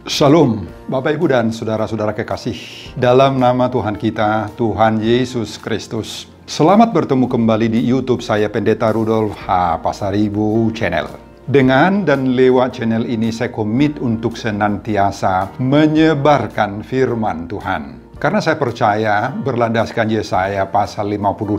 Shalom, Bapak Ibu dan Saudara-saudara kekasih. Dalam nama Tuhan kita, Tuhan Yesus Kristus. Selamat bertemu kembali di YouTube saya, Pendeta Rudolf H. Pasaribu Channel. Dengan dan lewat channel ini saya komit untuk senantiasa menyebarkan firman Tuhan. Karena saya percaya berlandaskan Yesaya pasal 55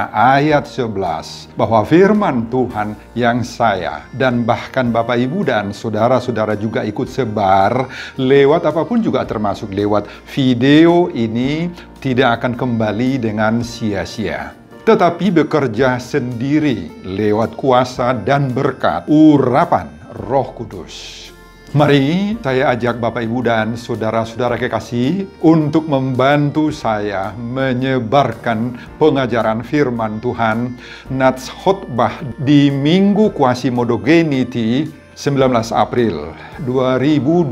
ayat 11 bahwa firman Tuhan yang saya dan bahkan Bapak Ibu dan saudara-saudara juga ikut sebar lewat apapun juga termasuk lewat video ini tidak akan kembali dengan sia-sia, tetapi bekerja sendiri lewat kuasa dan berkat urapan Roh Kudus. Mari saya ajak Bapak Ibu dan saudara-saudara kekasih untuk membantu saya menyebarkan pengajaran firman Tuhan Nats Khotbah di Minggu Quasimodogeniti 19 April 2020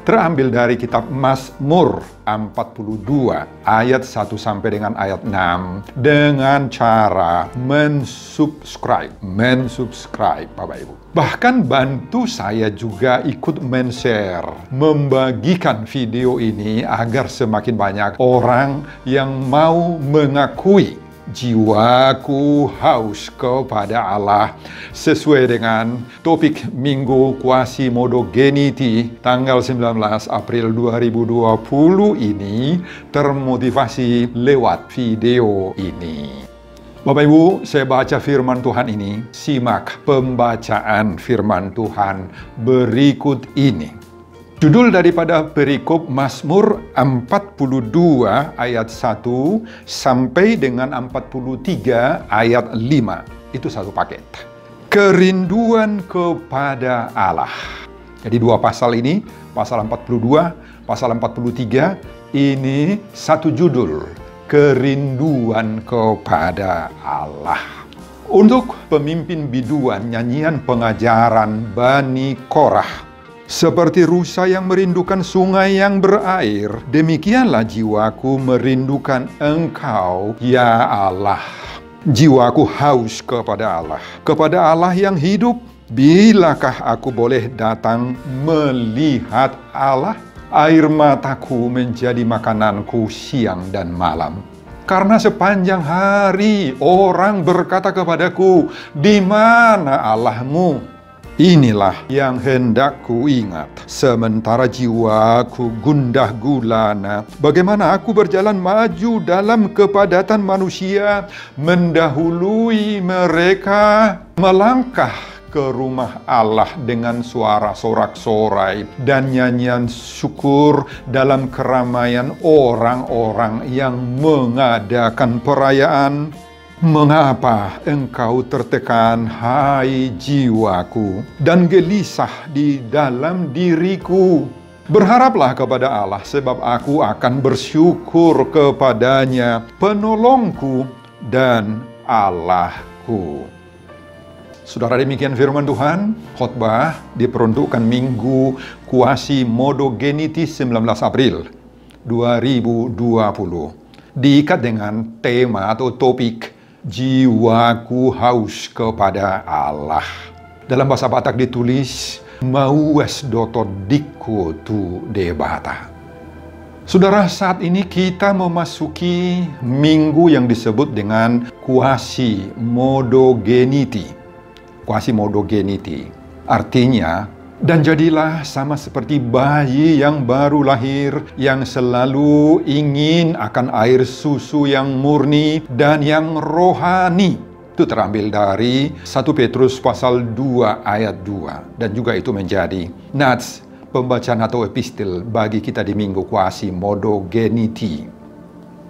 terambil dari kitab Mazmur 42 ayat 1 sampai dengan ayat 6 dengan cara mensubscribe Bapak Ibu. Bahkan bantu saya juga ikut men-share, membagikan video ini agar semakin banyak orang yang mau mengakui jiwaku haus kepada Allah sesuai dengan topik Minggu Quasimodogeniti tanggal 19 April 2020 ini termotivasi lewat video ini. Bapak Ibu, saya baca firman Tuhan ini. Simak pembacaan firman Tuhan berikut ini. Judul daripada perikop Mazmur 42 ayat 1 sampai dengan 43 ayat 5. Itu satu paket. Kerinduan kepada Allah. Jadi dua pasal ini, pasal 42, pasal 43, ini satu judul. Kerinduan kepada Allah. Untuk pemimpin biduan nyanyian pengajaran Bani Korah. Seperti rusa yang merindukan sungai yang berair, demikianlah jiwaku merindukan Engkau, ya Allah. Jiwaku haus kepada Allah yang hidup. Bilakah aku boleh datang melihat Allah? Air mataku menjadi makananku siang dan malam. Karena sepanjang hari orang berkata kepadaku, "Di mana Allahmu?" Inilah yang hendak ku ingat, sementara jiwaku gundah gulana. Bagaimana aku berjalan maju dalam kepadatan manusia, mendahului mereka, melangkah ke rumah Allah dengan suara sorak-sorai dan nyanyian syukur dalam keramaian orang-orang yang mengadakan perayaan. Mengapa engkau tertekan, hai jiwaku, dan gelisah di dalam diriku? Berharaplah kepada Allah, sebab aku akan bersyukur kepadanya, penolongku dan Allahku. Saudara, demikian firman Tuhan. Khotbah diperuntukkan Minggu Quasimodogeniti 19 April 2020. Diikat dengan tema atau topik jiwaku haus kepada Allah. Dalam bahasa Batak ditulis, maues doto dikku tu debata. Saudara, saat ini kita memasuki minggu yang disebut dengan Quasimodogeniti. Quasimodogeniti artinya, dan jadilah sama seperti bayi yang baru lahir, yang selalu ingin akan air susu yang murni dan yang rohani. Itu terambil dari 1 Petrus pasal 2 ayat 2. Dan juga itu menjadi nats pembacaan atau epistel bagi kita di Minggu Quasimodogeniti.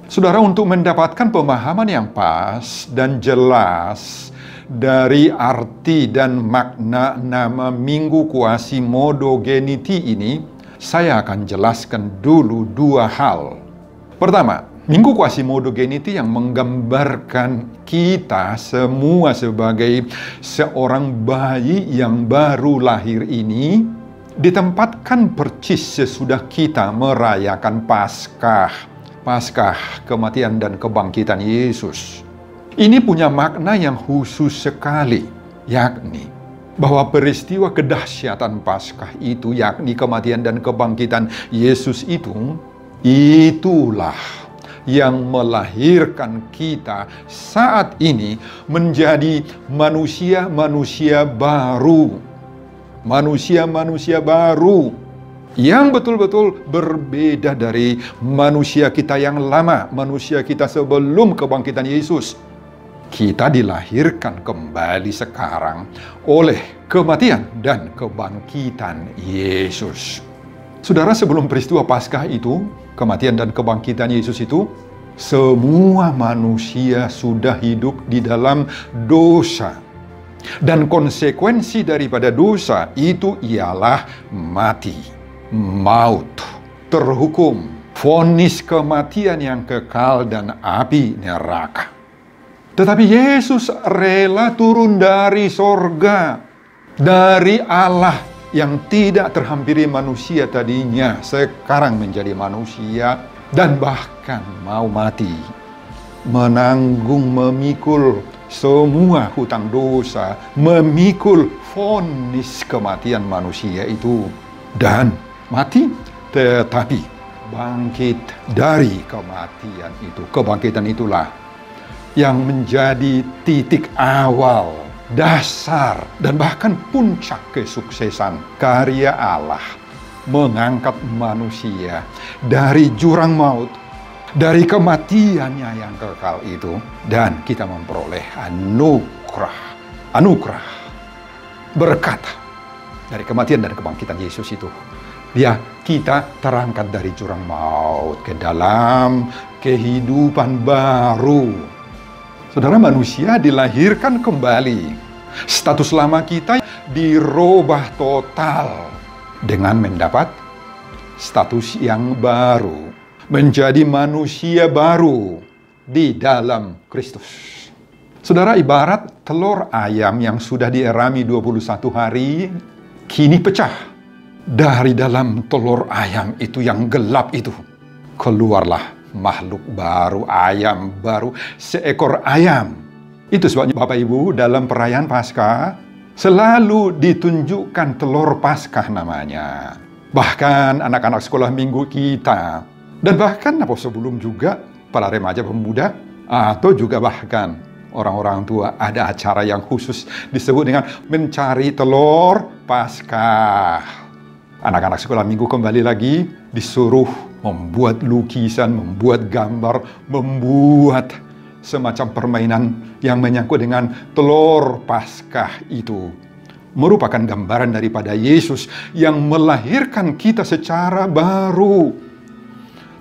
Saudara, untuk mendapatkan pemahaman yang pas dan jelas dari arti dan makna nama Minggu Quasimodogeniti ini, saya akan jelaskan dulu dua hal. Pertama, Minggu Quasimodogeniti yang menggambarkan kita semua sebagai seorang bayi yang baru lahir ini, ditempatkan percis sesudah kita merayakan Paskah kematian dan kebangkitan Yesus. Ini punya makna yang khusus sekali, yakni bahwa peristiwa kedahsyatan Paskah itu, yakni kematian dan kebangkitan Yesus itulah yang melahirkan kita saat ini menjadi manusia-manusia baru. Manusia-manusia baru yang betul-betul berbeda dari manusia kita yang lama, manusia kita sebelum kebangkitan Yesus. Kita dilahirkan kembali sekarang oleh kematian dan kebangkitan Yesus. Saudara, sebelum peristiwa Paskah itu, kematian dan kebangkitan Yesus itu, semua manusia sudah hidup di dalam dosa. Dan konsekuensi daripada dosa itu ialah mati, maut, terhukum, vonis kematian yang kekal dan api neraka. Tetapi Yesus rela turun dari sorga, dari Allah yang tidak terhampiri manusia tadinya, sekarang menjadi manusia, dan bahkan mau mati, menanggung, memikul semua hutang dosa, memikul vonis kematian manusia itu, dan mati, tetapi bangkit dari kematian itu. Kebangkitan itulah yang menjadi titik awal, dasar, dan bahkan puncak kesuksesan karya Allah mengangkat manusia dari jurang maut, dari kematiannya yang kekal itu, dan kita memperoleh anugerah berkat dari kematian dan kebangkitan Yesus itu. Kita terangkat dari jurang maut ke dalam kehidupan baru. Saudara, manusia dilahirkan kembali. Status lama kita dirubah total dengan mendapat status yang baru. Menjadi manusia baru di dalam Kristus. Saudara, ibarat telur ayam yang sudah dierami 21 hari, kini pecah. Dari dalam telur ayam itu yang gelap itu, keluarlah makhluk baru, ayam baru, seekor ayam. Itu sebabnya Bapak Ibu, dalam perayaan Paskah selalu ditunjukkan telur Paskah namanya. Bahkan anak-anak sekolah minggu kita, dan bahkan sebelum juga para remaja pemuda, atau juga bahkan orang-orang tua, ada acara yang khusus disebut dengan mencari telur Paskah. Anak-anak sekolah minggu kembali lagi disuruh membuat lukisan, membuat gambar, membuat semacam permainan yang menyangkut dengan telur Paskah itu. Merupakan gambaran daripada Yesus yang melahirkan kita secara baru.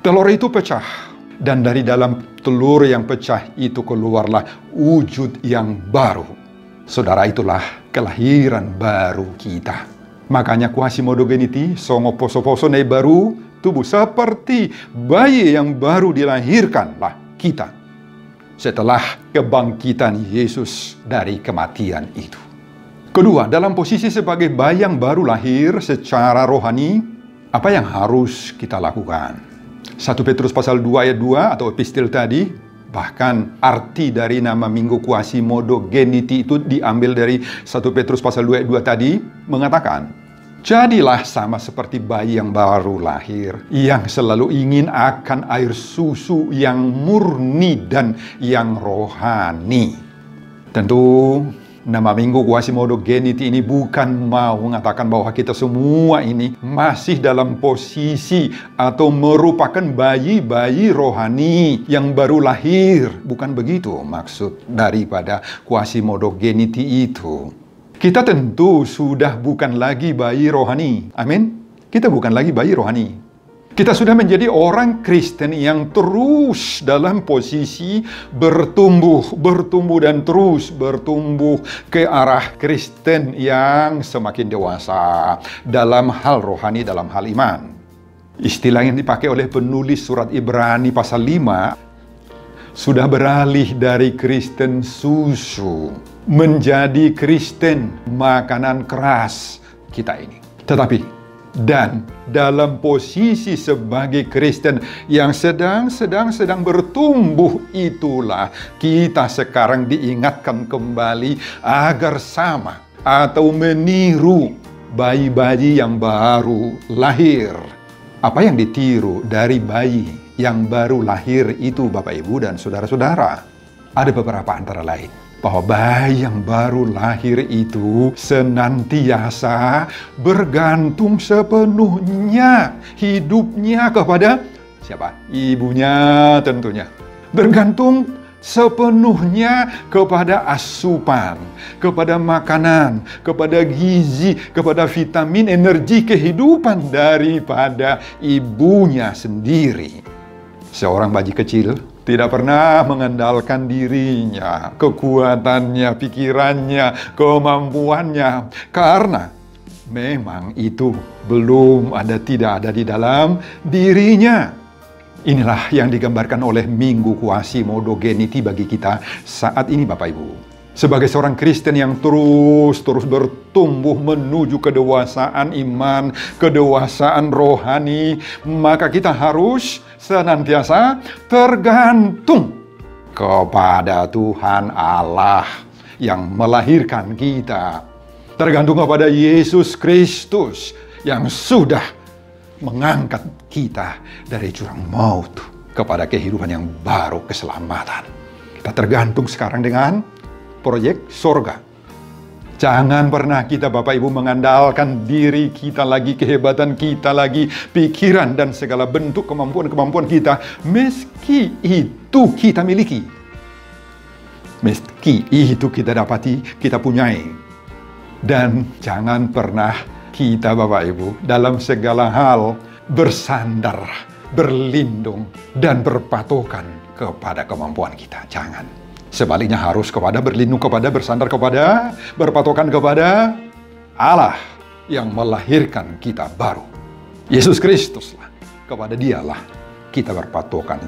Telur itu pecah, dan dari dalam telur yang pecah itu keluarlah wujud yang baru. Saudara, itulah kelahiran baru kita. Makanya quasi-modogeniti, songo poso-poso nei baru, tubuh seperti bayi yang baru dilahirkanlah kita setelah kebangkitan Yesus dari kematian itu. Kedua, dalam posisi sebagai bayi yang baru lahir secara rohani, apa yang harus kita lakukan? 1 Petrus pasal 2 ayat 2 atau epistil tadi, bahkan arti dari nama minggu quasi-modogeniti itu diambil dari 1 Petrus pasal 2 ayat 2 tadi, mengatakan, jadilah sama seperti bayi yang baru lahir, yang selalu ingin akan air susu yang murni dan yang rohani. Tentu, nama minggu quasi-modogeniti ini bukan mau mengatakan bahwa kita semua ini masih dalam posisi atau merupakan bayi-bayi rohani yang baru lahir. Bukan begitu maksud daripada quasi-modogeniti itu. Kita tentu sudah bukan lagi bayi rohani. Amin. Kita bukan lagi bayi rohani. Kita sudah menjadi orang Kristen yang terus dalam posisi bertumbuh dan terus bertumbuh ke arah Kristen yang semakin dewasa dalam hal rohani, dalam hal iman. Istilah yang dipakai oleh penulis surat Ibrani pasal 5 sudah beralih dari Kristen susu menjadi Kristen makanan keras kita ini. Tetapi dan dalam posisi sebagai Kristen yang sedang bertumbuh itulah kita sekarang diingatkan kembali agar sama atau meniru bayi-bayi yang baru lahir. Apa yang ditiru dari bayi yang baru lahir itu, Bapak, Ibu, dan saudara-saudara? Ada beberapa antara lain. Bahwa bayi yang baru lahir itu senantiasa bergantung sepenuhnya hidupnya kepada siapa? Ibunya tentunya. Bergantung sepenuhnya kepada asupan, kepada makanan, kepada gizi, kepada vitamin, energi kehidupan daripada ibunya sendiri. Seorang bayi kecil tidak pernah mengandalkan dirinya, kekuatannya, pikirannya, kemampuannya, karena memang itu tidak ada di dalam dirinya. Inilah yang digambarkan oleh Minggu Quasimodo-Geniti bagi kita saat ini, Bapak Ibu. Sebagai seorang Kristen yang terus bertumbuh menuju kedewasaan iman, kedewasaan rohani, maka kita harus senantiasa tergantung kepada Tuhan Allah yang melahirkan kita. Tergantung kepada Yesus Kristus yang sudah mengangkat kita dari jurang maut kepada kehidupan yang baru, keselamatan. Kita tergantung sekarang dengan proyek sorga. Jangan pernah kita, Bapak Ibu, mengandalkan diri kita lagi, kehebatan kita lagi, pikiran dan segala bentuk kemampuan-kemampuan kita, meski itu kita miliki. Meski itu kita dapati, kita punyai. Dan jangan pernah kita, Bapak Ibu, dalam segala hal bersandar, berlindung, dan berpatokan kepada kemampuan kita. Jangan. Sebaliknya harus berlindung kepada, bersandar kepada, berpatokan kepada Allah yang melahirkan kita baru. Yesus Kristus lah. Kepada Dialah kita berpatokan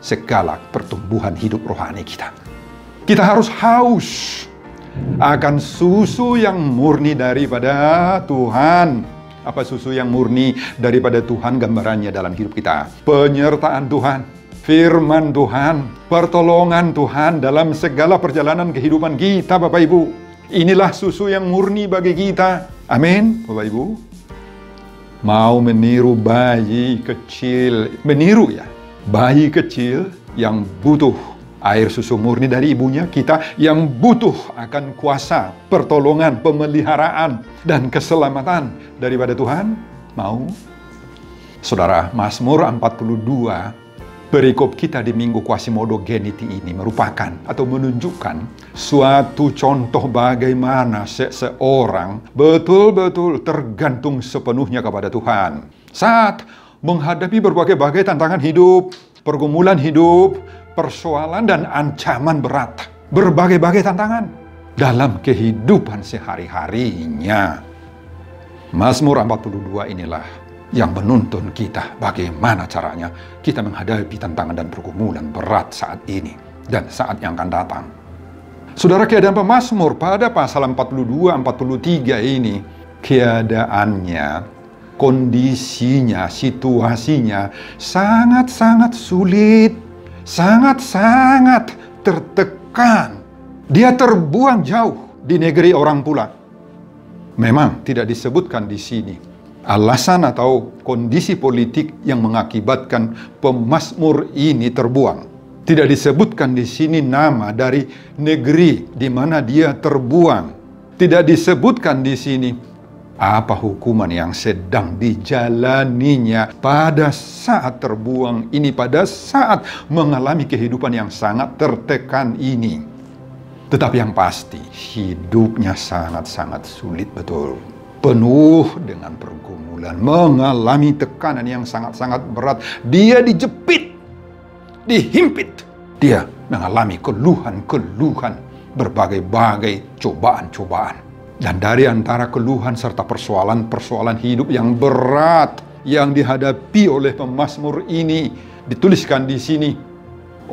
segala pertumbuhan hidup rohani kita. Kita harus haus akan susu yang murni daripada Tuhan. Apa susu yang murni daripada Tuhan gambarannya dalam hidup kita? Penyertaan Tuhan, firman Tuhan, pertolongan Tuhan dalam segala perjalanan kehidupan kita, Bapak Ibu. Inilah susu yang murni bagi kita. Amin, Bapak Ibu. Mau meniru bayi kecil, bayi kecil yang butuh air susu murni dari ibunya, kita yang butuh akan kuasa, pertolongan, pemeliharaan, dan keselamatan daripada Tuhan. Mau? Saudara, Mazmur 42, perikop kita di Minggu Quasimodo-Geniti ini merupakan atau menunjukkan suatu contoh bagaimana seseorang betul-betul tergantung sepenuhnya kepada Tuhan. Saat menghadapi berbagai-bagai tantangan hidup, pergumulan hidup, persoalan dan ancaman berat, berbagai-bagai tantangan dalam kehidupan sehari-harinya. Mazmur 42 inilah yang menuntun kita bagaimana caranya kita menghadapi tantangan dan pergumulan berat saat ini dan saat yang akan datang. Saudara, keadaan pemazmur pada pasal 42-43 ini, keadaannya, kondisinya, situasinya sangat-sangat sulit, sangat-sangat tertekan. Dia terbuang jauh di negeri orang pula. Memang tidak disebutkan di sini alasan atau kondisi politik yang mengakibatkan pemazmur ini terbuang. Tidak disebutkan di sini nama dari negeri di mana dia terbuang. Tidak disebutkan di sini apa hukuman yang sedang dijalaninya pada saat terbuang ini, pada saat mengalami kehidupan yang sangat tertekan ini. Tetapi yang pasti, hidupnya sangat-sangat sulit betul. Penuh dengan pergumulan, mengalami tekanan yang sangat-sangat berat. Dia dijepit, dihimpit. Dia mengalami keluhan-keluhan, berbagai-bagai cobaan-cobaan. Dan dari antara keluhan serta persoalan-persoalan hidup yang berat yang dihadapi oleh pemazmur ini, dituliskan di sini,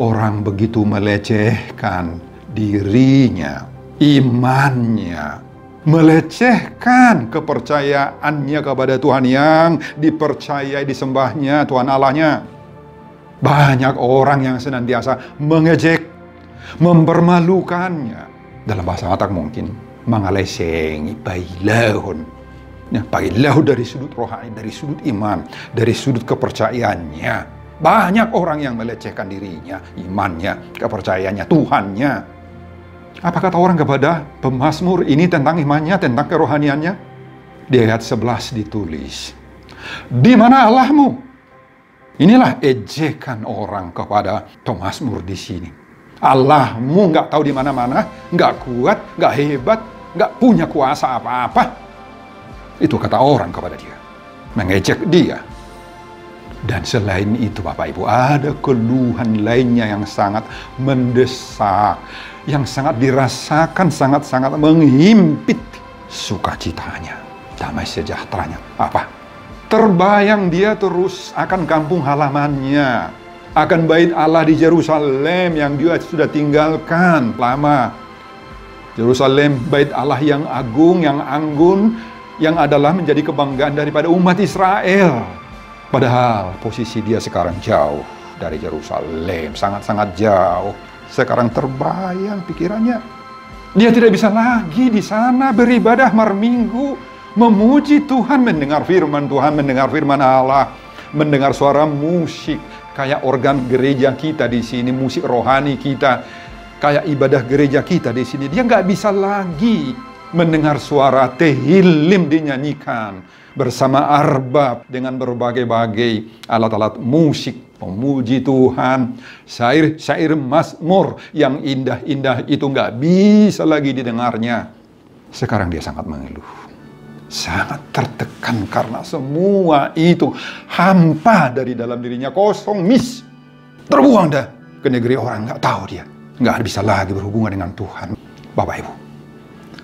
orang begitu melecehkan dirinya, imannya, melecehkan kepercayaannya kepada Tuhan yang dipercayai, disembahnya, Tuhan Allahnya. Banyak orang yang senantiasa mengejek, mempermalukannya. Dalam bahasa Batak mungkin, mengalesengi bailahun. Ya, bailahun dari sudut rohani, dari sudut iman, dari sudut kepercayaannya. Banyak orang yang melecehkan dirinya, imannya, kepercayaannya, Tuhannya. Apa kata orang kepada pemazmur ini tentang imannya, tentang kerohaniannya? Di ayat 11 ditulis, "Di mana Allahmu?" Inilah ejekan orang kepada pemazmur di sini. Allahmu nggak tahu di mana-mana, nggak kuat, nggak hebat, nggak punya kuasa apa-apa. Itu kata orang kepada dia, mengejek dia. Dan selain itu Bapak Ibu, ada keluhan lainnya yang sangat mendesak, yang sangat dirasakan, sangat-sangat menghimpit sukacitanya, damai sejahteranya. Apa? Terbayang dia terus akan kampung halamannya, akan bait Allah di Yerusalem yang dia sudah tinggalkan lama. Yerusalem, bait Allah yang agung, yang anggun, yang adalah menjadi kebanggaan daripada umat Israel. Padahal posisi dia sekarang jauh dari Yerusalem, sangat-sangat jauh. Sekarang terbayang pikirannya. Dia tidak bisa lagi di sana beribadah marminggu, memuji Tuhan, mendengar firman Tuhan, mendengar firman Allah, mendengar suara musik, kayak organ gereja kita di sini, musik rohani kita, kayak ibadah gereja kita di sini. Dia nggak bisa lagi mendengar suara tehillim dinyanyikan bersama arbab dengan berbagai-bagai alat-alat musik, memuji Tuhan, syair-syair mazmur yang indah-indah itu nggak bisa lagi didengarnya. Sekarang dia sangat mengeluh, sangat tertekan karena semua itu hampa dari dalam dirinya, kosong, terbuang dah ke negeri orang, nggak tahu dia, nggak bisa lagi berhubungan dengan Tuhan. Bapak Ibu,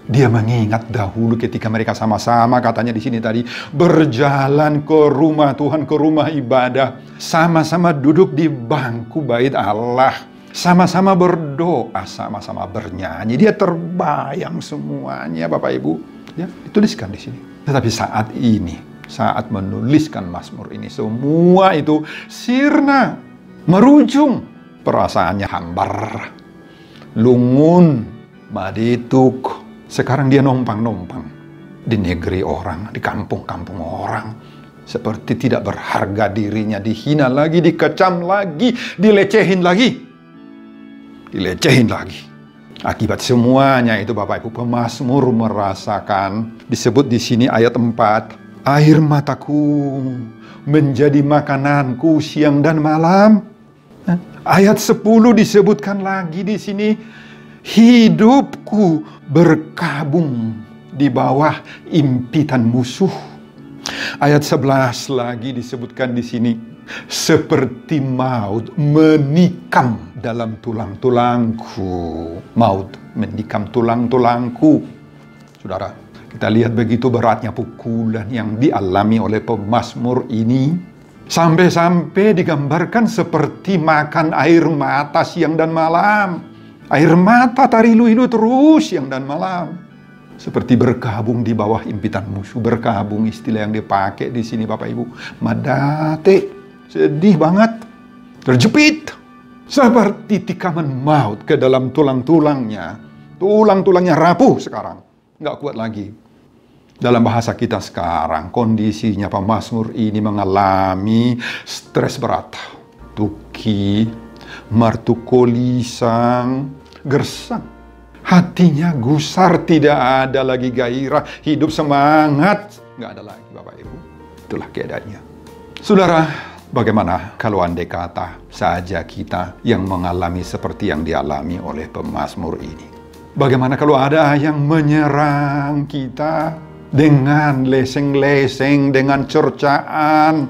dia mengingat dahulu ketika mereka sama-sama, katanya di sini tadi, berjalan ke rumah Tuhan, ke rumah ibadah, sama-sama duduk di bangku bait Allah, sama-sama berdoa, sama-sama bernyanyi. Dia terbayang semuanya, Bapak Ibu. Ya, dituliskan di sini. Tetapi saat ini, saat menuliskan mazmur ini, semua itu sirna, merujung, perasaannya hambar, lungun, madituk. Sekarang dia numpang-numpang di negeri orang, di kampung-kampung orang. Seperti tidak berharga dirinya, dihina lagi, dikecam lagi, dilecehin lagi. Dilecehin lagi. Akibat semuanya itu Bapak Ibu, pemazmur merasakan, disebut di sini ayat 4, air mataku menjadi makananku siang dan malam. Ayat 10 disebutkan lagi di sini, hidupku berkabung di bawah impitan musuh. Ayat 11 lagi disebutkan di sini, seperti maut menikam dalam tulang-tulangku. Maut menikam tulang-tulangku. Saudara, kita lihat begitu beratnya pukulan yang dialami oleh pemazmur ini. Sampai-sampai digambarkan seperti makan air mata siang dan malam. Air mata tarilu-ilu terus siang dan malam. Seperti berkabung di bawah impitan musuh. Berkabung, istilah yang dipakai di sini Bapak Ibu. Madate, sedih banget. Terjepit. Seperti tikaman maut ke dalam tulang-tulangnya. Tulang-tulangnya rapuh sekarang. Nggak kuat lagi. Dalam bahasa kita sekarang, kondisinya pemazmur ini mengalami stres berat. Tuki, martukolisang, gersang. Hatinya gusar, tidak ada lagi gairah, hidup semangat. Nggak ada lagi Bapak Ibu. Itulah keadaannya. Saudara, bagaimana kalau andai kata saja kita yang mengalami seperti yang dialami oleh pemazmur ini? Bagaimana kalau ada yang menyerang kita dengan leseng-leseng, dengan cercaan,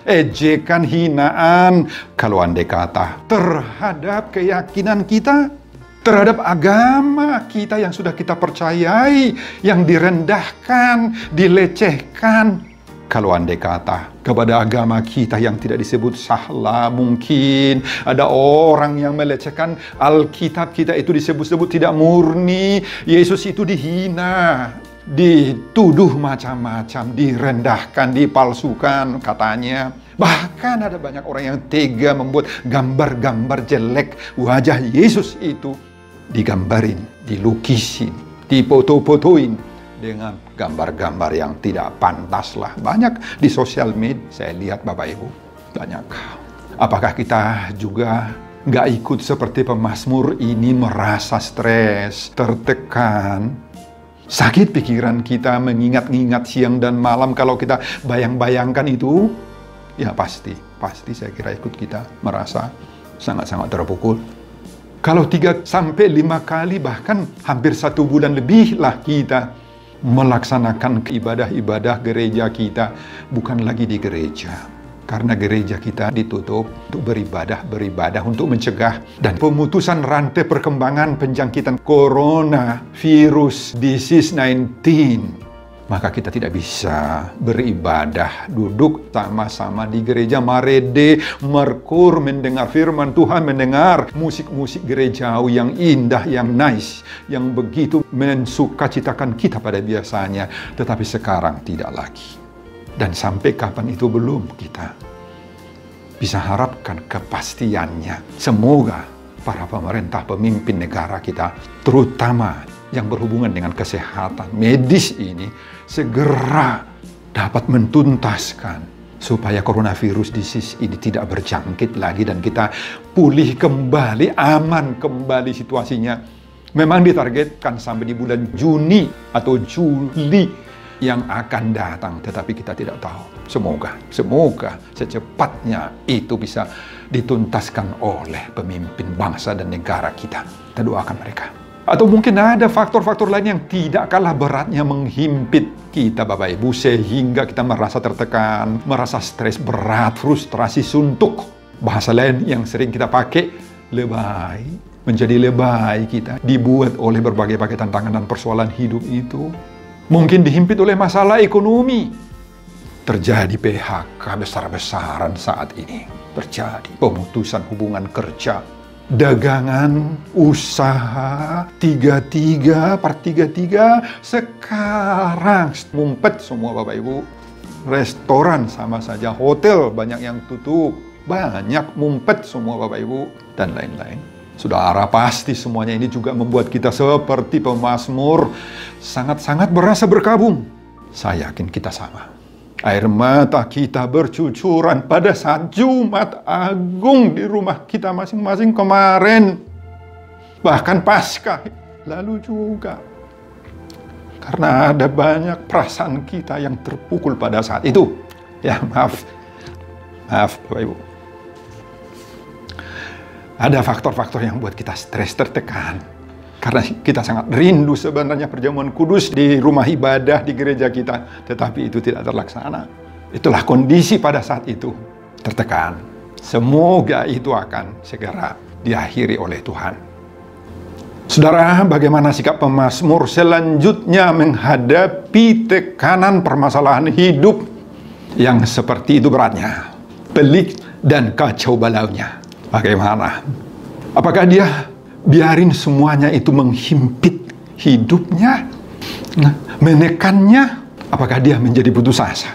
ejekan, hinaan, kalau andai kata terhadap keyakinan kita, terhadap agama kita yang sudah kita percayai, yang direndahkan, dilecehkan. Kalau andai kata kepada agama kita yang tidak disebut sahlah, mungkin ada orang yang melecehkan Alkitab kita itu, disebut-sebut tidak murni, Yesus itu dihina, dituduh macam-macam, direndahkan, dipalsukan katanya. Bahkan ada banyak orang yang tega membuat gambar-gambar jelek wajah Yesus itu, digambarin, dilukisin, difoto-fotoin dengan gambar-gambar yang tidak pantas lah. Banyak di sosial media saya lihat Bapak Ibu, banyak. Apakah kita juga nggak ikut seperti pemazmur ini, merasa stres, tertekan, sakit pikiran kita, mengingat-ingat siang dan malam? Kalau kita bayang-bayangkan itu, ya pasti saya kira ikut kita merasa sangat-sangat terpukul. Kalau 3 sampai 5 kali, bahkan hampir 1 bulan lebih lah kita melaksanakan ibadah-ibadah gereja kita, bukan lagi di gereja. Karena gereja kita ditutup untuk beribadah untuk mencegah dan pemutusan rantai perkembangan penjangkitan coronavirus disease 19. Maka kita tidak bisa beribadah, duduk sama-sama di gereja, marede, merkur, mendengar firman Tuhan, mendengar musik-musik gerejawi yang indah, yang nice, yang begitu mensukacitakan kita pada biasanya. Tetapi sekarang tidak lagi. Dan sampai kapan itu belum kita bisa harapkan kepastiannya. Semoga para pemerintah, pemimpin negara kita, terutama yang berhubungan dengan kesehatan medis ini, segera dapat mentuntaskan supaya coronavirus disease ini tidak berjangkit lagi dan kita pulih kembali, aman kembali situasinya. Memang ditargetkan sampai di bulan Juni atau Juli yang akan datang, tetapi kita tidak tahu. Semoga secepatnya itu bisa dituntaskan oleh pemimpin bangsa dan negara kita. Kita doakan mereka. Atau mungkin ada faktor-faktor lain yang tidak kalah beratnya menghimpit kita Bapak Ibu, sehingga kita merasa tertekan, merasa stres berat, frustrasi, suntuk. Bahasa lain yang sering kita pakai, lebay. Menjadi lebay kita dibuat oleh berbagai tantangan dan persoalan hidup itu. Mungkin dihimpit oleh masalah ekonomi. Terjadi PHK besar-besaran saat ini. Terjadi pemutusan hubungan kerja, dagangan, usaha, 3-3 sekarang ngumpet semua Bapak Ibu. Restoran sama saja, hotel banyak yang tutup, banyak ngumpet semua Bapak Ibu, dan lain-lain. Saudara, pasti semuanya ini juga membuat kita seperti pemazmur sangat-sangat berasa berkabung. Saya yakin kita sama. Air mata kita bercucuran pada saat Jumat Agung di rumah kita masing-masing kemarin. Bahkan Paskah lalu juga. Karena ada banyak perasaan kita yang terpukul pada saat itu. Ya maaf Bapak Ibu. Ada faktor-faktor yang buat kita stres, tertekan. Karena kita sangat rindu sebenarnya perjamuan kudus di rumah ibadah, di gereja kita. Tetapi itu tidak terlaksana. Itulah kondisi pada saat itu. Tertekan. Semoga itu akan segera diakhiri oleh Tuhan. Saudara, bagaimana sikap pemazmur selanjutnya menghadapi tekanan permasalahan hidup yang seperti itu beratnya, pelik dan kacau balaunya? Bagaimana? Apakah dia biarin semuanya itu menghimpit hidupnya, menekannya? Apakah dia menjadi putus asa?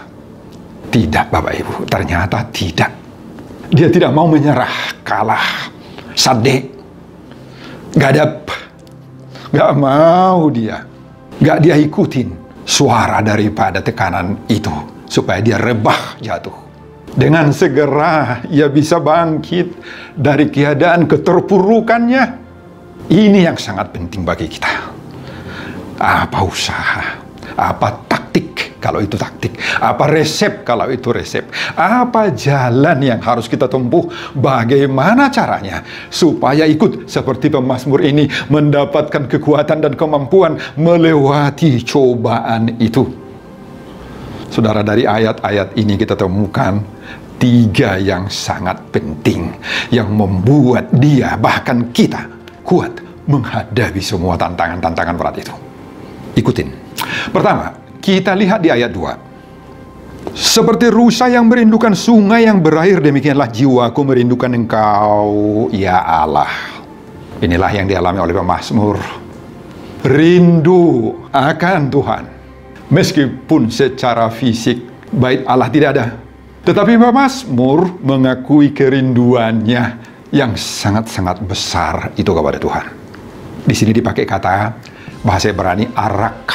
Tidak Bapak Ibu, ternyata tidak. Dia tidak mau menyerah, kalah, sadek, gak mau dia. Gak dia ikutin suara daripada tekanan itu, supaya dia rebah jatuh. Dengan segera ia bisa bangkit dari keadaan keterpurukannya. Ini yang sangat penting bagi kita. Apa usaha? Apa taktik kalau itu taktik? Apa resep kalau itu resep? Apa jalan yang harus kita tempuh? Bagaimana caranya supaya ikut seperti pemazmur ini mendapatkan kekuatan dan kemampuan melewati cobaan itu? Saudara, dari ayat-ayat ini kita temukan 3 yang sangat penting yang membuat dia, bahkan kita, kuat menghadapi semua tantangan-tantangan berat itu. Ikutin. Pertama, kita lihat di ayat 2. Seperti rusa yang merindukan sungai yang berair, demikianlah jiwaku merindukan Engkau, ya Allah. Inilah yang dialami oleh pemazmur. Rindu akan Tuhan. Meskipun secara fisik bait Allah tidak ada, tetapi pemazmur mengakui kerinduannya yang sangat-sangat besar itu kepada Tuhan. Di sini dipakai kata Bahasa Ibrani arak,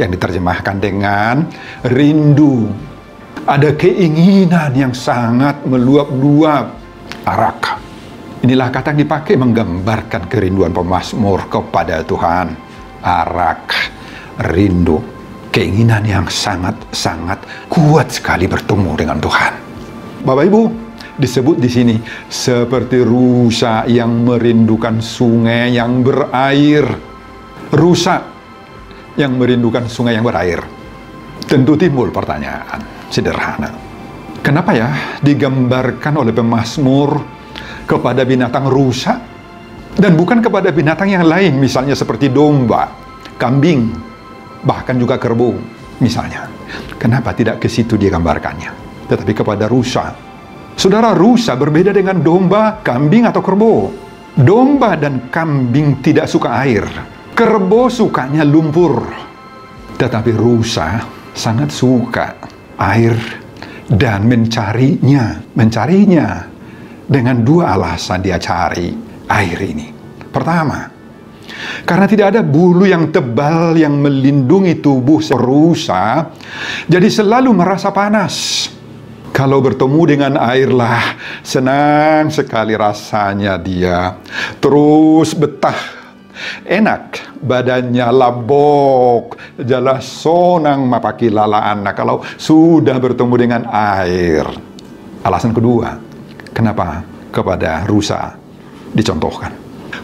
yang diterjemahkan dengan rindu. Ada keinginan yang sangat meluap-luap. Arak. Inilah kata yang dipakai menggambarkan kerinduan pemazmur kepada Tuhan. Arak, rindu. Keinginan yang sangat-sangat kuat sekali bertemu dengan Tuhan. Bapak Ibu, disebut di sini seperti rusa yang merindukan sungai yang berair. Rusa yang merindukan sungai yang berair. Tentu timbul pertanyaan sederhana. Kenapa ya digambarkan oleh pemazmur kepada binatang rusa dan bukan kepada binatang yang lain, misalnya seperti domba, kambing, bahkan juga kerbau misalnya? Kenapa tidak ke situ dia gambarkannya, tetapi kepada rusa? Saudara, rusa berbeda dengan domba, kambing, atau kerbau. Domba dan kambing tidak suka air. Kerbau sukanya lumpur. Tetapi rusa sangat suka air dan mencarinya dengan dua alasan dia cari air ini. Pertama, karena tidak ada bulu yang tebal yang melindungi tubuh rusa, jadi selalu merasa panas. Kalau bertemu dengan airlah, senang sekali rasanya dia. Terus betah, enak, badannya labok, jelas sonang mapaki lala anak kalau sudah bertemu dengan air. Alasan kedua, kenapa kepada rusa dicontohkan?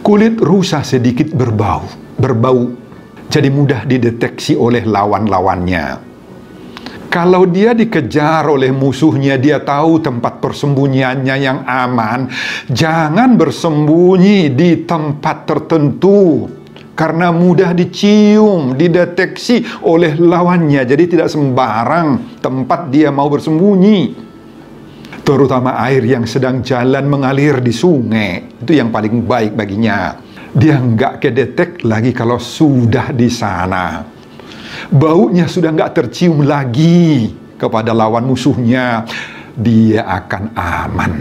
Kulit rusa sedikit berbau, jadi mudah dideteksi oleh lawan-lawannya. Kalau dia dikejar oleh musuhnya, dia tahu tempat persembunyiannya yang aman. Jangan bersembunyi di tempat tertentu, karena mudah dicium, dideteksi oleh lawannya. Jadi tidak sembarang tempat dia mau bersembunyi. Terutama air yang sedang jalan mengalir di sungai, itu yang paling baik baginya. Dia nggak kedetek lagi kalau sudah di sana. Baunya sudah nggak tercium lagi kepada lawan musuhnya. Dia akan aman,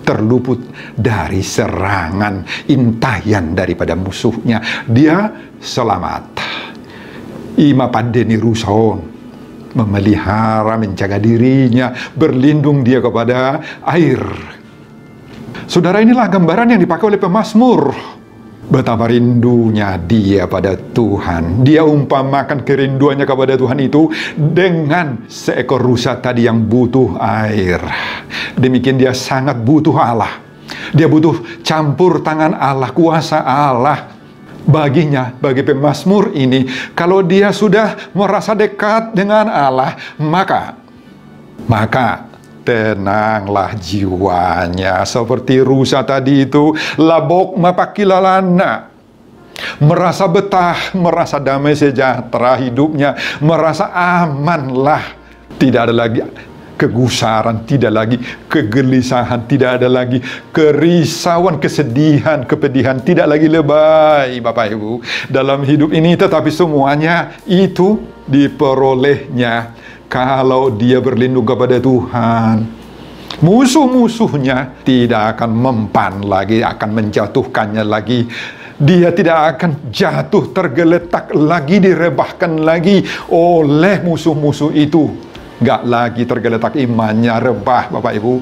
terluput dari serangan intayan daripada musuhnya. Dia selamat. Ima pandeni rusaon, memelihara, menjaga dirinya, berlindung dia kepada air. Saudara, inilah gambaran yang dipakai oleh pemazmur. Betapa rindunya dia pada Tuhan. Dia umpamakan kerinduannya kepada Tuhan itu dengan seekor rusa tadi yang butuh air. Demikian dia sangat butuh Allah. Dia butuh campur tangan Allah, kuasa Allah. Baginya, bagi pemazmur ini, kalau dia sudah merasa dekat dengan Allah, maka tenanglah jiwanya. Seperti rusa tadi itu, labok mapakilalana. Merasa betah, merasa damai sejahtera hidupnya, merasa amanlah. Tidak ada lagi kegusaran, tidak lagi kegelisahan, tidak ada lagi kerisauan, kesedihan, kepedihan, tidak lagi lebay, Bapak Ibu, dalam hidup ini. Tetapi semuanya itu diperolehnya kalau dia berlindung kepada Tuhan. Musuh-musuhnya tidak akan mempan lagi, akan menjatuhkannya lagi. Dia tidak akan jatuh, tergeletak lagi, direbahkan lagi oleh musuh-musuh itu. Nggak lagi tergeletak imannya, rebah, Bapak Ibu.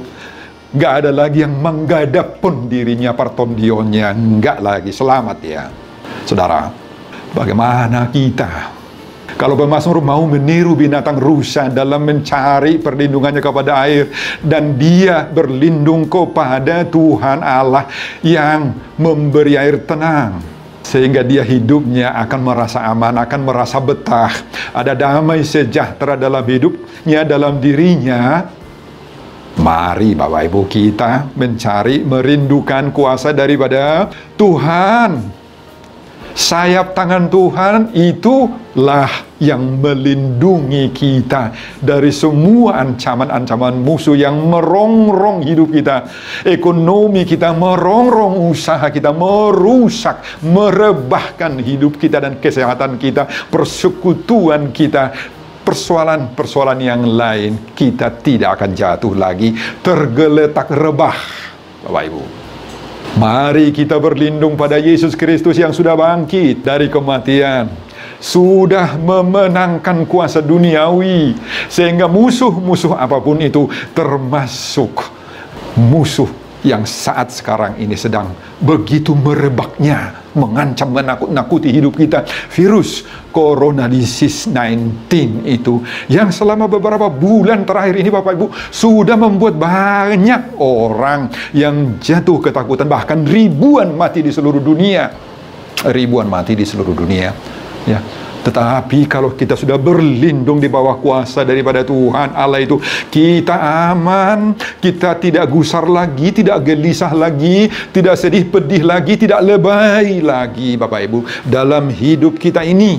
Nggak ada lagi yang menggadap pun dirinya, partondionnya. Nggak lagi, selamat ya. Saudara, bagaimana kita? Kalau pemazmur mau meniru binatang rusa dalam mencari perlindungannya kepada air, dan dia berlindung kepada Tuhan Allah yang memberi air tenang, sehingga dia hidupnya akan merasa aman, akan merasa betah, ada damai sejahtera dalam hidupnya, dalam dirinya. Mari Bapak Ibu kita mencari, merindukan kuasa daripada Tuhan. Sayap tangan Tuhan itulah yang melindungi kita dari semua ancaman-ancaman musuh yang merongrong hidup kita, ekonomi kita, merongrong usaha kita, merusak, merebahkan hidup kita dan kesehatan kita, persekutuan kita, persoalan-persoalan yang lain. Kita tidak akan jatuh lagi, tergeletak rebah, Bapak Ibu. Mari kita berlindung pada Yesus Kristus yang sudah bangkit dari kematian, sudah memenangkan kuasa duniawi, sehingga musuh-musuh apapun itu, termasuk musuh yang saat sekarang ini sedang begitu merebaknya, mengancam, menakut-nakuti hidup kita, virus Corona disease 19 itu, yang selama beberapa bulan terakhir ini Bapak Ibu sudah membuat banyak orang yang jatuh ketakutan, bahkan ribuan mati di seluruh dunia. Ribuan mati di seluruh dunia, ya. Tetapi kalau kita sudah berlindung di bawah kuasa daripada Tuhan Allah itu, kita aman, kita tidak gusar lagi, tidak gelisah lagi, tidak sedih pedih lagi, tidak lebay lagi Bapak Ibu dalam hidup kita ini.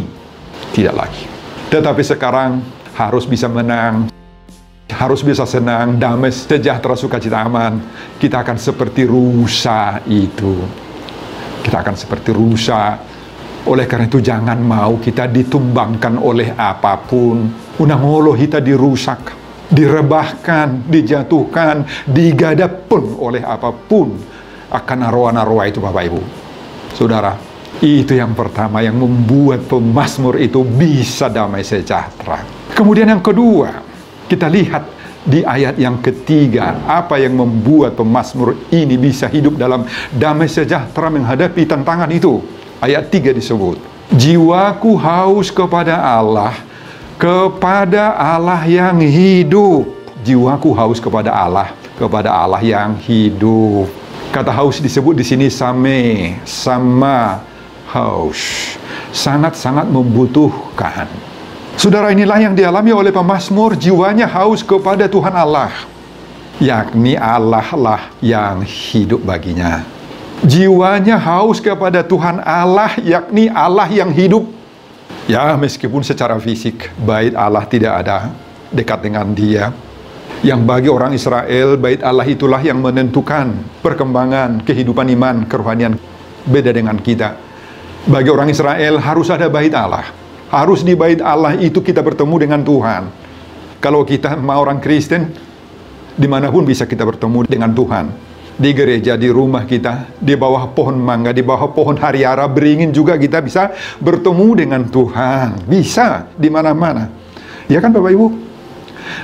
Tidak lagi. Tetapi sekarang harus bisa menang, harus bisa senang, damai, sejahtera, sukacita, aman. Kita akan seperti rusa itu. Kita akan seperti rusa. Oleh karena itu jangan mau kita ditumbangkan oleh apapun. Unang-olo kita dirusak, direbahkan, dijatuhkan, digadap pun oleh apapun akan arwah-arwah itu Bapak Ibu. Saudara, itu yang pertama yang membuat pemazmur itu bisa damai sejahtera. Kemudian yang kedua, kita lihat di ayat yang ketiga, apa yang membuat pemazmur ini bisa hidup dalam damai sejahtera menghadapi tantangan itu. Ayat 3 disebut, jiwaku haus kepada Allah yang hidup. Jiwaku haus kepada Allah yang hidup. Kata haus disebut di sini sama haus. Sangat-sangat membutuhkan. Saudara, inilah yang dialami oleh pemazmur, jiwanya haus kepada Tuhan Allah, yakni Allah lah yang hidup baginya. Jiwanya haus kepada Tuhan Allah, yakni Allah yang hidup. Ya, meskipun secara fisik bait Allah tidak ada dekat dengan dia, yang bagi orang Israel bait Allah itulah yang menentukan perkembangan kehidupan iman kerohanian. Beda dengan kita. Bagi orang Israel harus ada bait Allah. Harus di bait Allah itu kita bertemu dengan Tuhan. Kalau kita mau orang Kristen, dimanapun bisa kita bertemu dengan Tuhan. Di gereja, di rumah kita, di bawah pohon mangga, di bawah pohon hariara beringin juga kita bisa bertemu dengan Tuhan. Bisa, di mana-mana. Ya kan Bapak Ibu?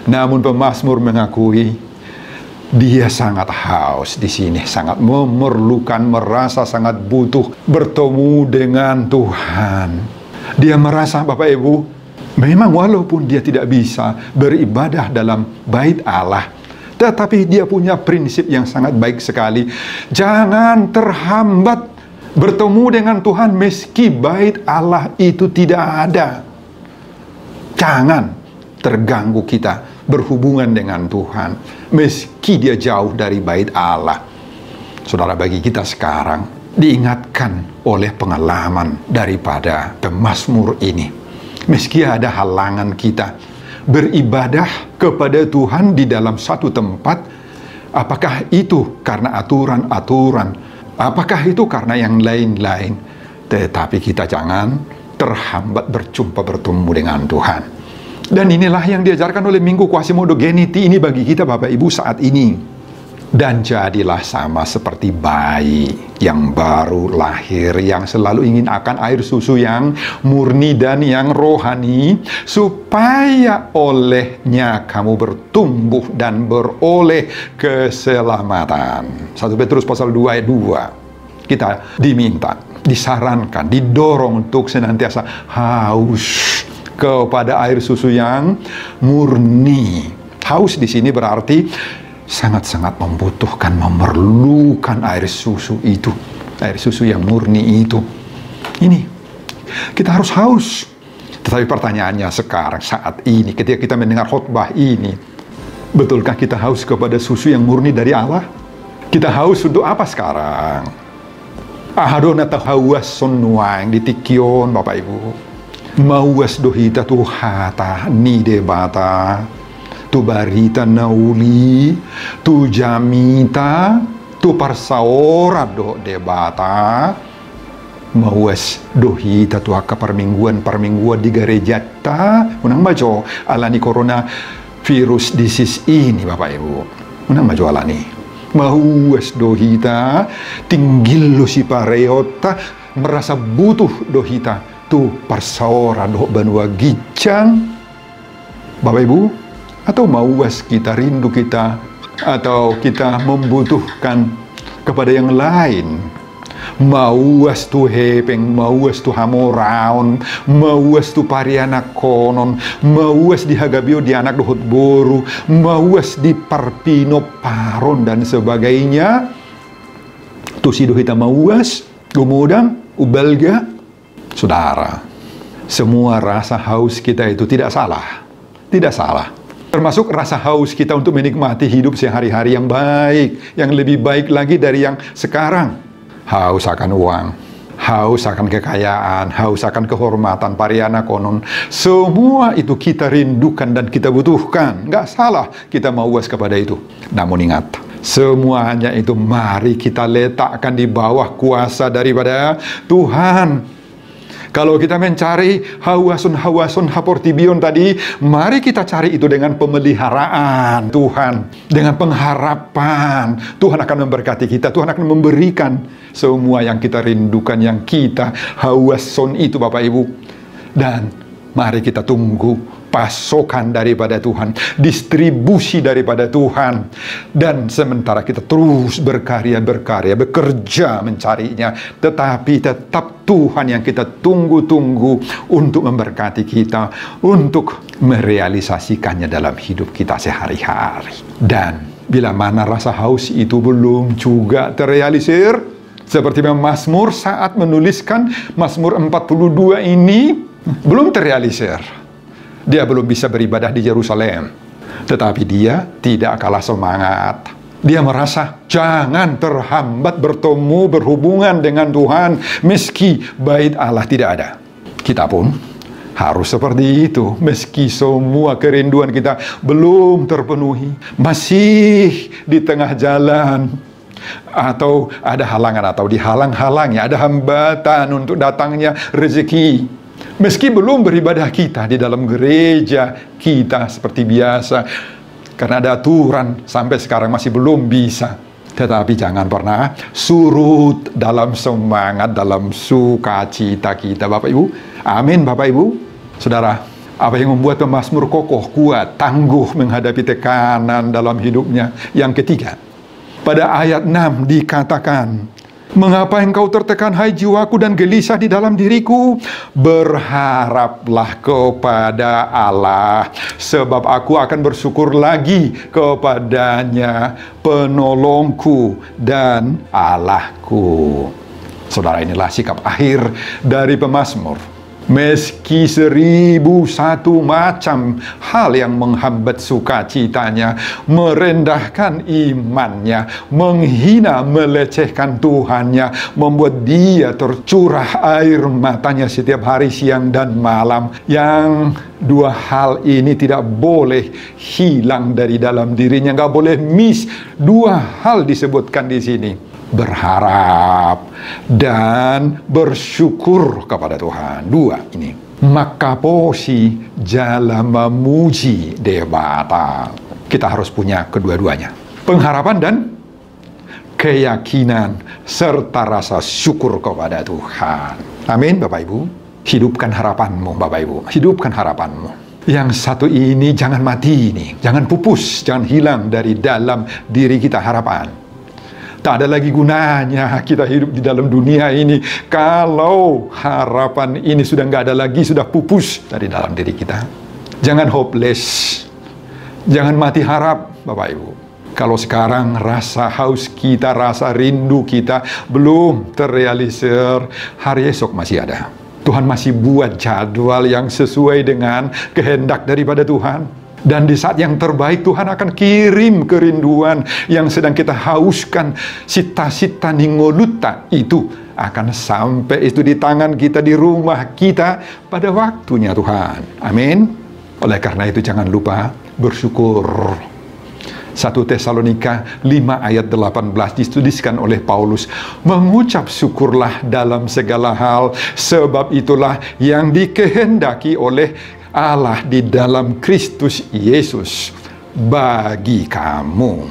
Namun pemazmur mengakui dia sangat haus di sini, sangat memerlukan, merasa sangat butuh bertemu dengan Tuhan. Dia merasa Bapak Ibu, memang walaupun dia tidak bisa beribadah dalam bait Allah, tetapi dia punya prinsip yang sangat baik sekali. Jangan terhambat bertemu dengan Tuhan meski bait Allah itu tidak ada. Jangan terganggu kita berhubungan dengan Tuhan meski dia jauh dari bait Allah. Saudara, bagi kita sekarang diingatkan oleh pengalaman daripada pemazmur ini, meski ada halangan kita beribadah kepada Tuhan di dalam satu tempat, apakah itu karena aturan-aturan, apakah itu karena yang lain-lain, tetapi kita jangan terhambat bertemu dengan Tuhan. Dan inilah yang diajarkan oleh Minggu Quasimodo-Geniti ini bagi kita Bapak Ibu saat ini. Dan jadilah sama seperti bayi yang baru lahir, yang selalu ingin akan air susu yang murni dan yang rohani, supaya olehnya kamu bertumbuh dan beroleh keselamatan. 1 Petrus pasal 2 ayat 2. Kita diminta, disarankan, didorong untuk senantiasa haus kepada air susu yang murni. Haus di sini berarti sangat-sangat membutuhkan, memerlukan air susu itu, air susu yang murni itu. Ini, kita harus haus. Tetapi pertanyaannya sekarang, saat ini, ketika kita mendengar khotbah ini, betulkah kita haus kepada susu yang murni dari Allah? Kita haus untuk apa sekarang? Ahadona tahawas sonwa yang ditikyon, Bapak Ibu. Mawas dohita tuhata ni debata. Tu barita nauli, tu jamita, tu parsaora do debata, maues dohita tu aka permingguan di garejata, unang majo alani corona virus disease ini Bapak Ibu, unang majo alani. Mahuas dohita, tinggil lo si pareota, merasa butuh dohita, tu parsaora doh banua gicang. Bapak Ibu, atau mahuas kita rindu kita, atau kita membutuhkan kepada yang lain. Mahuas tu hepeng, mahuas tu hamoraon, mahuas tu pariana konon, mahuas di hagabio di anak dohot boru, mahuas di parpino paron dan sebagainya. Tu si dohita mahuas, gumudang, ubalga. Saudara, semua rasa haus kita itu tidak salah. Tidak salah. Termasuk rasa haus kita untuk menikmati hidup sehari-hari yang baik, yang lebih baik lagi dari yang sekarang. Haus akan uang, haus akan kekayaan, haus akan kehormatan, pariana konon. Semua itu kita rindukan dan kita butuhkan. Nggak salah kita mahuas kepada itu. Namun ingat, semuanya itu mari kita letakkan di bawah kuasa daripada Tuhan. Kalau kita mencari hawasun haportibion tadi, mari kita cari itu dengan pemeliharaan Tuhan, dengan pengharapan. Tuhan akan memberkati kita, Tuhan akan memberikan semua yang kita rindukan, yang kita hawasun itu Bapak Ibu. Dan mari kita tunggu pasokan daripada Tuhan, distribusi daripada Tuhan. Dan sementara kita terus berkarya, bekerja mencarinya, tetapi tetap Tuhan yang kita tunggu-tunggu untuk memberkati kita, untuk merealisasikannya dalam hidup kita sehari-hari. Dan bila mana rasa haus itu belum juga terrealisir, seperti Mazmur saat menuliskan Mazmur 42 ini, belum terrealisir. Dia belum bisa beribadah di Yerusalem, tetapi dia tidak kalah semangat. Dia merasa jangan terhambat bertemu, berhubungan dengan Tuhan, meski bait Allah tidak ada. Kita pun harus seperti itu, meski semua kerinduan kita belum terpenuhi, masih di tengah jalan, atau ada halangan, atau dihalang-halangi, ada hambatan untuk datangnya rezeki. Meski belum beribadah kita di dalam gereja kita seperti biasa, karena ada aturan sampai sekarang masih belum bisa. Tetapi jangan pernah surut dalam semangat, dalam sukacita kita Bapak Ibu. Amin Bapak Ibu. Saudara, apa yang membuat pemazmur kokoh, kuat, tangguh menghadapi tekanan dalam hidupnya? Yang ketiga, pada ayat 6 dikatakan, mengapa engkau tertekan hai jiwaku dan gelisah di dalam diriku? Berharaplah kepada Allah, sebab aku akan bersyukur lagi kepadanya, penolongku dan Allahku. Saudara, inilah sikap akhir dari pemazmur. Meski 1001 macam hal yang menghambat sukacitanya, merendahkan imannya, menghina, melecehkan Tuhannya, membuat dia tercurah air matanya setiap hari, siang dan malam. Yang dua hal ini tidak boleh hilang dari dalam dirinya, nggak boleh miss. Dua hal disebutkan di sini: berharap dan bersyukur kepada Tuhan. Dua ini. Maka posi jala memuji debata. Kita harus punya kedua-duanya. Pengharapan dan keyakinan serta rasa syukur kepada Tuhan. Amin Bapak Ibu. Hidupkan harapanmu Bapak Ibu. Hidupkan harapanmu. Yang satu ini jangan mati ini. Jangan pupus, jangan hilang dari dalam diri kita harapan. Tak ada lagi gunanya kita hidup di dalam dunia ini kalau harapan ini sudah nggak ada lagi, sudah pupus dari dalam diri kita. Jangan hopeless, jangan mati harap Bapak Ibu. Kalau sekarang rasa haus kita, rasa rindu kita belum terrealisir, hari esok masih ada. Tuhan masih buat jadwal yang sesuai dengan kehendak daripada Tuhan. Dan di saat yang terbaik Tuhan akan kirim kerinduan yang sedang kita hauskan, sita-sita ningoluta itu akan sampai itu di tangan kita, di rumah kita pada waktunya Tuhan. Amin. Oleh karena itu jangan lupa bersyukur. 1 Tesalonika 5 ayat 18 dituliskan oleh Paulus, mengucap syukurlah dalam segala hal, sebab itulah yang dikehendaki oleh Allah di dalam Kristus Yesus bagi kamu.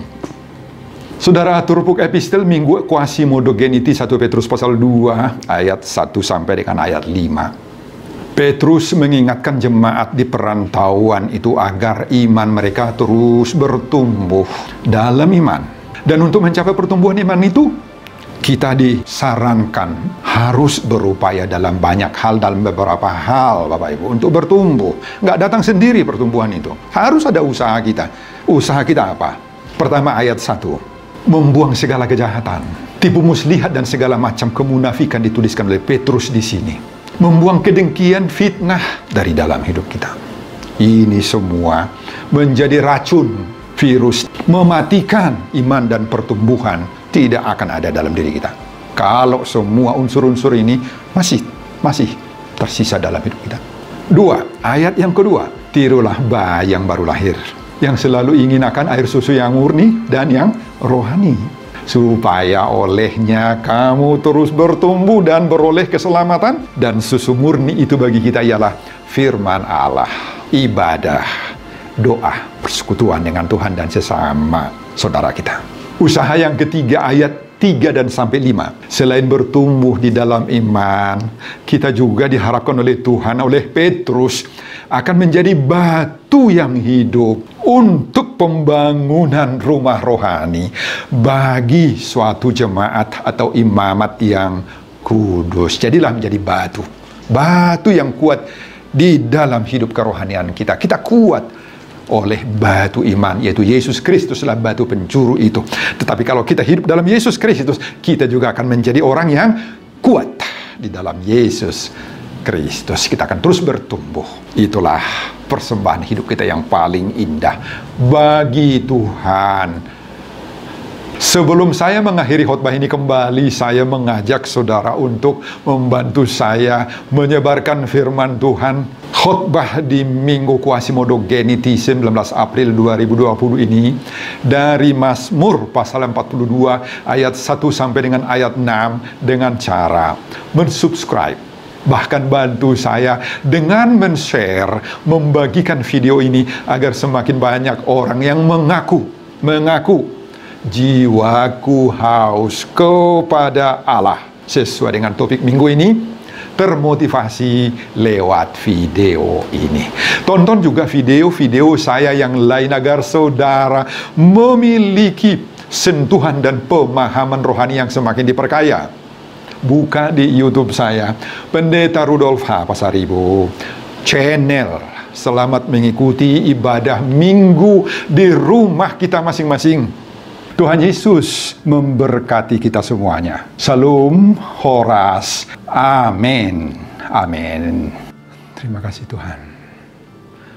Saudara, turpuk epistel minggu Quasimodogeniti 1 Petrus pasal 2 ayat 1 sampai dengan ayat 5. Petrus mengingatkan jemaat di perantauan itu agar iman mereka terus bertumbuh dalam iman. Dan untuk mencapai pertumbuhan iman itu, kita disarankan harus berupaya dalam banyak hal, dalam beberapa hal, Bapak Ibu, untuk bertumbuh. Nggak datang sendiri pertumbuhan itu. Harus ada usaha kita. Usaha kita apa? Pertama, ayat 1. Membuang segala kejahatan, tipu muslihat dan segala macam kemunafikan dituliskan oleh Petrus di sini. Membuang kedengkian, fitnah dari dalam hidup kita. Ini semua menjadi racun, virus, mematikan iman dan pertumbuhan tidak akan ada dalam diri kita. Kalau semua unsur-unsur ini masih tersisa dalam hidup kita. 2, ayat yang kedua. Tirulah bayi yang baru lahir, yang selalu ingin akan air susu yang murni dan yang rohani, supaya olehnya kamu terus bertumbuh dan beroleh keselamatan. Dan susu murni itu bagi kita ialah firman Allah, ibadah, doa, persekutuan dengan Tuhan dan sesama saudara kita. Usaha yang ketiga, ayat 3 dan sampai 5. Selain bertumbuh di dalam iman, kita juga diharapkan oleh Tuhan, oleh Petrus, akan menjadi batu yang hidup untuk pembangunan rumah rohani bagi suatu jemaat atau imamat yang kudus. Jadilah menjadi batu. Batu yang kuat di dalam hidup kerohanian kita. Kita kuat oleh batu iman, yaitu Yesus Kristuslah batu penjuru itu. Tetapi kalau kita hidup dalam Yesus Kristus, kita juga akan menjadi orang yang kuat di dalam Yesus Kristus. Kita akan terus bertumbuh. Itulah persembahan hidup kita yang paling indah bagi Tuhan. Sebelum saya mengakhiri khotbah ini kembali, saya mengajak saudara untuk membantu saya menyebarkan firman Tuhan. Khotbah di Minggu Quasimodogeniti 19 April 2020 ini dari Mazmur pasal 42 ayat 1 sampai dengan ayat 6 dengan cara mensubscribe. Bahkan bantu saya dengan men-share, membagikan video ini agar semakin banyak orang yang mengaku jiwaku haus kepada Allah. Sesuai dengan topik minggu ini, termotivasi lewat video ini. Tonton juga video-video saya yang lain agar saudara memiliki sentuhan dan pemahaman rohani yang semakin diperkaya. Buka di YouTube saya, Pendeta Rudolf H. Pasaribu, channel. Selamat mengikuti ibadah minggu di rumah kita masing-masing. Tuhan Yesus memberkati kita semuanya. Salam, horas, amin, amin. Terima kasih Tuhan.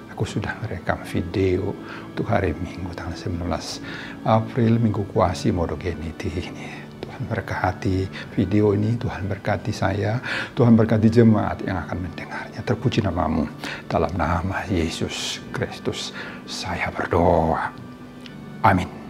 Aku sudah merekam video untuk hari Minggu tanggal 19 April, Minggu Quasimodogeniti ini. Tuhan berkati video ini, Tuhan berkati saya, Tuhan berkati jemaat yang akan mendengarnya. Terpuji namamu. Dalam nama Yesus Kristus saya berdoa. Amin.